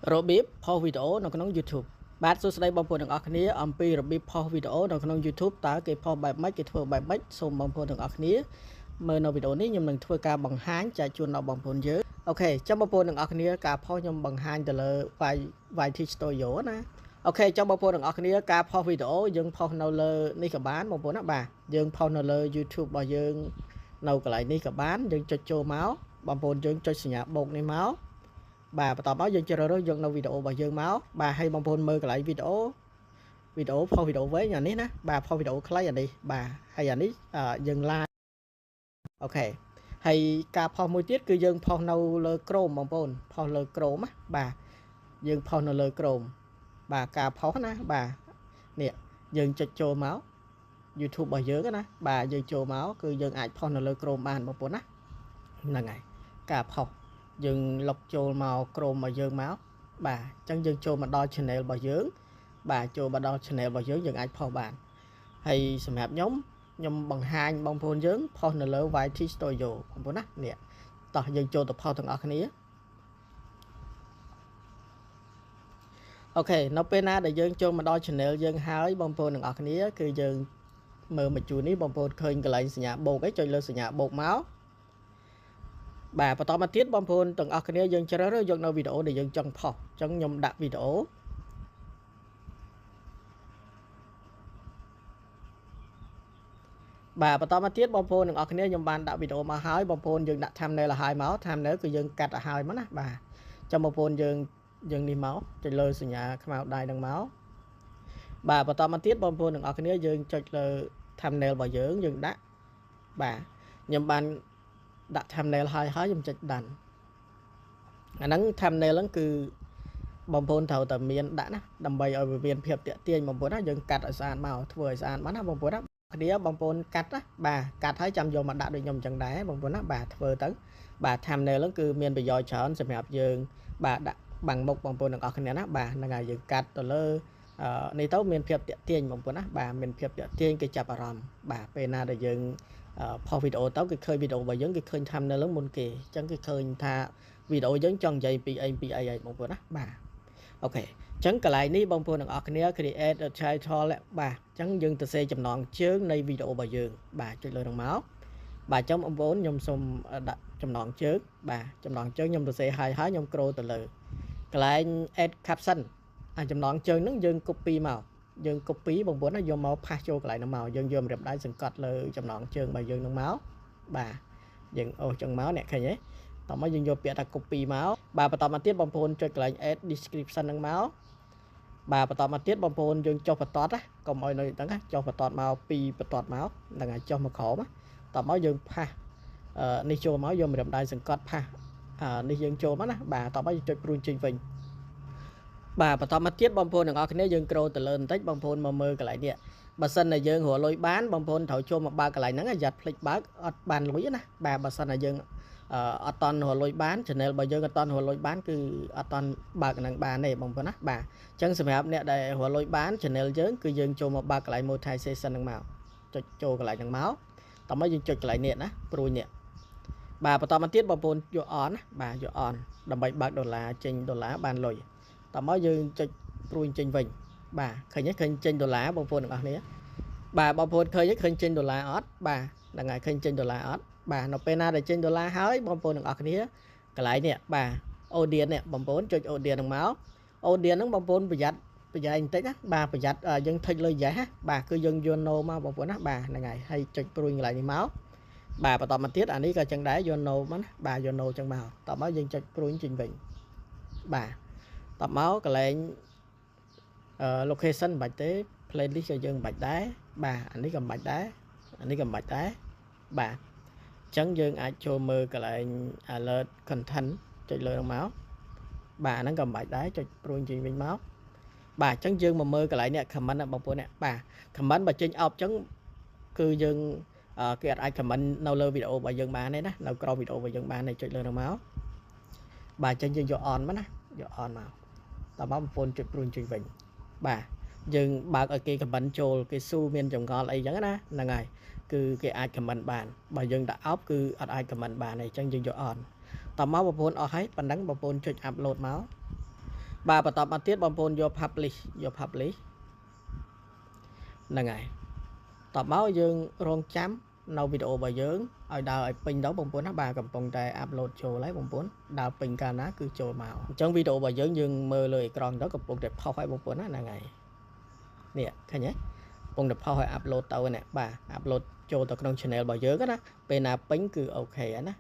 Robip post video នៅក្នុង YouTube បាទសួស្តីបងប្អូនទាំងអស់គ្នាអំពីរបៀប post video នៅក្នុង YouTube តើគេ post បែបម៉េចគេធ្វើបែបម៉េចសូមបងប្អូនទាំងអស់គ្នាមើលនៅវីដេអូនេះខ្ញុំនឹងធ្វើការបង្ហាញចែកជូនដល់បងប្អូនយើងអូខេចាំបងប្អូនទាំងអស់គ្នាការ post ខ្ញុំបង្ហាញទៅលើ YT Studio ណាអូខេចាំបងប្អូនទាំងអស់គ្នាការ post វីដេអូយើង post នៅលើនេះក៏បានបងប្អូនណាបាទយើង post នៅលើ YouTube របស់យើងនៅកន្លែងនេះក៏បានយើងចុចចូលមកបងប្អូនយើងចុចសញ្ញាបូកនេះមកបាទបន្តមកយើងជ្រើសរើសយកនៅវីដេអូរបស់យើងមកបាទឲ្យបងប្អូនមើលកន្លែងវីដេអូផុសវីដេអូវែងអានេះណាបាទផុសវីដេអូខ្លីអានេះបាទហើយអានេះយើងឡាអូខេហើយការផុសមួយទៀតគឺយើងផុសនៅលើ Chrome បងប្អូនផុសលើ Chrome ណាបាទយើងផុសនៅលើ Chrome បាទការផុសណាបាទនេះយើងចុចចូលមក YouTube របស់យើងណាបាទយើងចូលមកគឺយើងអាចផុសនៅលើ Chrome បានបងប្អូនណាហ្នឹងហើយការផុសយើងលុកចូលមក Chrome របស់យើងមកបាទអញ្ចឹងយើងចូលមកដល់ channel របស់យើងបាទចូលមកដល់ channel របស់យើងអាចផុសបានហើយសម្រាប់ខ្ញុំបង្ហាញបងប្អូនយើងផុសនៅលើ YT Studio បងប្អូនណានេះតោះយើងចូលទៅផុសទាំងអស់គ្នាអូខេនៅពេលណាដែលយើងចូលមកដល់ channel យើងហើយបងប្អូនទាំងអស់គ្នាគឺយើងមើលមកជួរនេះបងប្អូនឃើញកន្លែងសញ្ញាបូកឯងចុចលើសញ្ញាបូកមកបាទបន្តមកទៀតបងប្អូនទាំងអស់គ្នាយើងជ្រើសរើសយកនៅវីដេអូដែលយើងចង់ផុសអញ្ចឹងខ្ញុំដាក់វីដេអូបាទបន្តមកទៀតបងប្អូនទាំងអស់គ្នាខ្ញុំបានដាក់វីដេអូមកហើយបងប្អូនយើងដាក់ thumbnail ឲ្យហើយមក thumbnail គឺយើងកាត់ឲ្យហើយមកណាបាទចាំបងប្អូនយើងនេះមកចុចលើសញ្ញាខ្មៅដៃនឹងមកបាទបន្តមកទៀតបងប្អូនទាំងអស់គ្នាយើងចុចលើ thumbnail របស់យើងដាក់បាទខ្ញុំបានដាក់ thumbnail ហើយខ្ញុំចុចដានអាហ្នឹង thumbnail ហ្នឹងគឺបងប្អូនត្រូវតែមានដាក់ណាដើម្បីឲ្យវាមានភាពទាក់ទាញបងប្អូនណាយើងកាត់ឲ្យស្អាតមកធ្វើឲ្យស្អាតមកណាបងប្អូនណាគ្នាបងប្អូនកាត់ណាបាទកាត់ហើយចាំយកមកដាក់ដូចខ្ញុំអញ្ចឹងដែរបងប្អូនណាបាទធ្វើទៅបាទ thumbnail ហ្នឹងគឺមានប្រយោជន៍ច្រើនសម្រាប់យើងបាទដាក់បាំងមុខបងប្អូនទាំងអស់គ្នាណាបាទហ្នឹងហើយយើងកាត់ទៅលើនេះទៅមានភាពទាក់ទាញបងប្អូនណាបាទមានភាពទាក់ទាញគេចាប់អារម្មណ៍បាទពេលណាដែលយើងផុសវីដេអូទៅគេឃើញវីដេអូរបស់យើងគេឃើញ thumbnail ហ្នឹងមុនគេអញ្ចឹងគេឃើញថាវីដេអូយើងចង់និយាយពីអីហើយបងប្អូនណាបាទអូខេអញ្ចឹងកន្លែងនេះបងប្អូនទាំងអស់គ្នា create a title បាទអញ្ចឹងយើងទៅសេចំណងជើងនៃវីដេអូរបស់យើងបាទចុចលើនឹងមកបាទអញ្ចឹងបងប្អូនខ្ញុំសូមដាក់ចំណងជើងបាទចំណងជើងខ្ញុំទៅសេហើយខ្ញុំscrollទៅលើកន្លែង add caption ចំណងជើងហ្នឹងយើង copy មកយើង copy បងប្អូនណាយកមកផាសចូលកន្លែងហ្នឹងមកយើងយកម្រាមដៃសង្កត់លើចំណងជើងរបស់យើងហ្នឹងមកបាទយើងអូសចឹងមកអ្នកឃើញទេតោះមកយើងយកពាក្យថា copy មកបាទបន្តមកទៀតបងប្អូនចុចកន្លែង add description ហ្នឹងមកបាទបន្តមកទៀតបងប្អូនយើងចុះបន្ទាត់ណាកុំឲ្យនៅហ្នឹងណាចុះបន្ទាត់មកពីបន្ទាត់មកហ្នឹងហើយចុះមកក្រោមតោះមកយើងផាសនេះចូលមកយកម្រាមដៃសង្កត់ផាសនេះយើងចូលមកណាបាទតោះមកយើងចុចព្រួយចេញវិញបាទបន្តមកទៀតបងប្អូនទាំងអស់គ្នាយើងscrollទៅលើបន្តិចបងប្អូនមកមើលកន្លែងនេះបើសិនតែយើងរកលុយបានបងប្អូនត្រូវចូលមកបើកកន្លែងហ្នឹងយ៉ាត់ភ្លេចបើកអត់បានលុយណាបាទបើសិនតែយើងអត់តន់រកលុយបាន channel របស់យើងអត់តន់រកលុយបានគឺអត់តន់បើកនឹងបានទេបងប្អូនណាបាទអញ្ចឹងសម្រាប់អ្នកដែលរកលុយបាន channel យើងគឺយើងចូលមកបើកកន្លែង monetization ហ្នឹងមកចុចចូលកន្លែងហ្នឹងមកតោះមកយើងចុចកន្លែងនេះណាព្រួយនេះបាទបន្តមកទៀតបងប្អូនយក on ណាបាទយក on ដើម្បីបើកដុល្លារចេញដុល្លារបានលុយតោះមកយើងចុចព្រួយចេញវិញបាទឃើញទេឃើញចេញដុល្លារបងប្អូនទាំងអស់គ្នាបាទបងប្អូនឃើញទេឃើញចេញដុល្លារអត់បាទហ្នឹងហើយឃើញចេញដុល្លារអត់បាទនៅពេលណាដែលចេញដុល្លារហើយបងប្អូនទាំងអស់គ្នាកន្លែងនេះបាទ audience នេះបងប្អូនចុច audience ហ្នឹងមក audience ហ្នឹងបងប្អូនប្រយ័ត្នបន្តិចណាបាទប្រយ័ត្នយើងថិចលើ yes ណាបាទគឺយើងយក no មកបងប្អូនណាបាទហ្នឹងហើយចុចព្រួយកន្លែងនេះមកបាទបន្តមកទៀតអានេះក៏ចឹងដែរយក no មកណាបាទយក no ចឹងមកតោះមកយើងចុចព្រួយចេញវិញបាទតបមកកន្លែងlocation មិនបាច់ទេ playlist ក៏យើងមិនបាច់ដែរបាទអានេះក៏មិនបាច់ដែរអានេះក៏មិនបាច់ដែរបាទអញ្ចឹងយើងអាចចូលមើលកន្លែង alert content ចុចលើហ្នឹងមកបាទហ្នឹងក៏មិនបាច់ដែរចុចព្រួយចេញវិញមកបាទអញ្ចឹងយើងមកមើលកន្លែងនេះ comment ណាបងប្អូននេះបាទ comment បើចេញអប់អញ្ចឹងគឺយើងគេអាច comment នៅលើវីដេអូរបស់យើងបានទេណានៅក្រោមវីដេអូរបស់យើងបានទេចុចលើហ្នឹងមកបាទអញ្ចឹងយើងយក on មកណាយក on មកតើបងប្អូនចុចព្រួយចេញវិញបាទយើងបើកឲ្យគេ comment ចូលគេស៊ូមានចង្កល់អីចឹងណាហ្នឹងហើយគឺគេអាច comment បានបើយើងដាក់អប់គឺអត់អាច comment បានទេអញ្ចឹងយើងយក on តើមកបងប្អូនអស់ហើយប៉ុណ្ណឹងបងប្អូនចុច upload មក bà bắt tập mà tiết bom phôn vô publish là ngày tập máu dương rong chấm nâu video bà dưỡng ở đời pin đó bom phôn nó bà cầm phong tay upload cho lấy bom phôn đào pin ca ná cứ cho màu trong video bà dưỡng dương mơ lời còn đó cầm phong đẹp phao phải bom phôn là ngày nè thấy nhé phong đẹp phao phải upload tàu nè bà upload cho tàu trong channel bà dưỡng đó bên nào pin cứ ok á